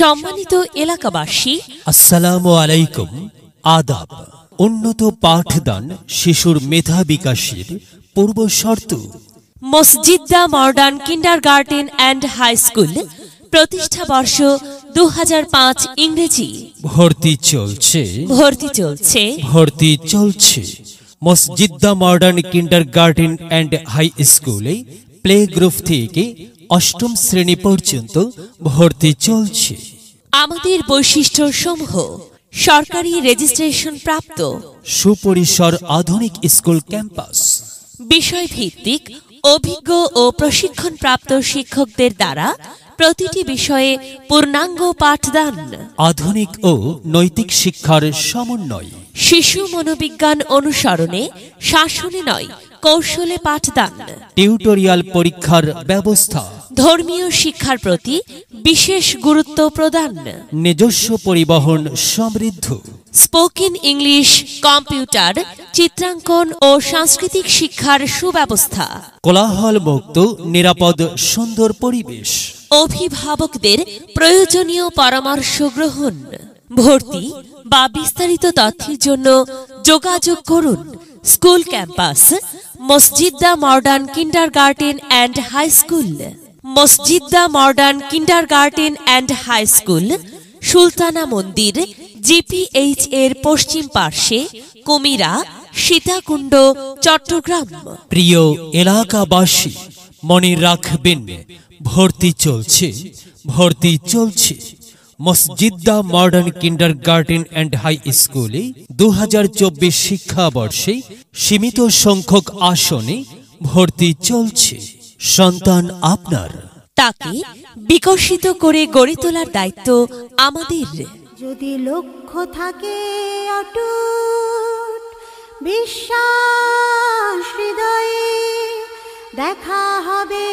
সম্মানিত এলাকাবাসী, আসসালামু আলাইকুম। আদাব। উন্নত পাঠদান শিশুর মেধা বিকাশের পূর্ব শর্ত। Masjida modern kindergarten and high school, প্রতিষ্ঠা বর্ষ 2005 ইংরেজি। ভর্তি চলছে। Masjida modern kindergarten and high স্কুলে প্লে গ্রুপ থেকে অষ্টম শ্রেণী পর্যন্ত ভর্তি চলছে। আমাদের বৈশিষ্ট্য সমূহ: সরকারি রেজিস্ট্রেশন প্রাপ্ত, সুপরিসর আধুনিক স্কুল ক্যাম্পাস, বিষয় ভিত্তিক অভিজ্ঞ ও প্রশিক্ষণপ্রাপ্ত শিক্ষকদের দ্বারা প্রতিটি বিষয়ে পূর্ণাঙ্গ পাঠদান, আধুনিক ও নৈতিক শিক্ষার সমন্বয়, শিশু মনোবিজ্ঞান অনুসরণে শাসনে নয় কৌশলে পাঠদান, টিউটোরিয়াল পরীক্ষার ব্যবস্থা, ধর্মীয় শিক্ষার প্রতি বিশেষ গুরুত্ব প্রদান, নিজস্ব পরিবহন সমৃদ্ধ, স্পোকেন ইংলিশ, কম্পিউটার, চিত্রাঙ্কন ও সাংস্কৃতিক শিক্ষার সুব্যবস্থা, কোলাহল মুক্ত নিরাপদ সুন্দর পরিবেশ, অভিভাবকদের প্রয়োজনীয় পরামর্শ গ্রহণ। ভর্তি বা বিস্তারিত তথ্যের জন্য যোগাযোগ করুন। School campus: Masjida modern kindergarten and high school. Masjida modern kindergarten and high school, Sultana Mandir, GPH এর পশ্চিম পার্শ্বে, কুমিরা, সীতাকুণ্ড, চট্টগ্রাম। প্রিয় এলাকাবাসী, মনে রাখবেন, ভর্তি চলছে Masjida modern kindergarten and high স্কুলে 2024 শিক্ষাবর্ষে সীমিত সংখ্যক আসনে ভর্তি চলছে। সন্তান আপনার, তাকে বিকশিত করে গড়ে তোলার দায়িত্ব আমাদের। যদি লক্ষ্য থাকে অটুট, বিশ্বাস হৃদয়ে, দেখা হবে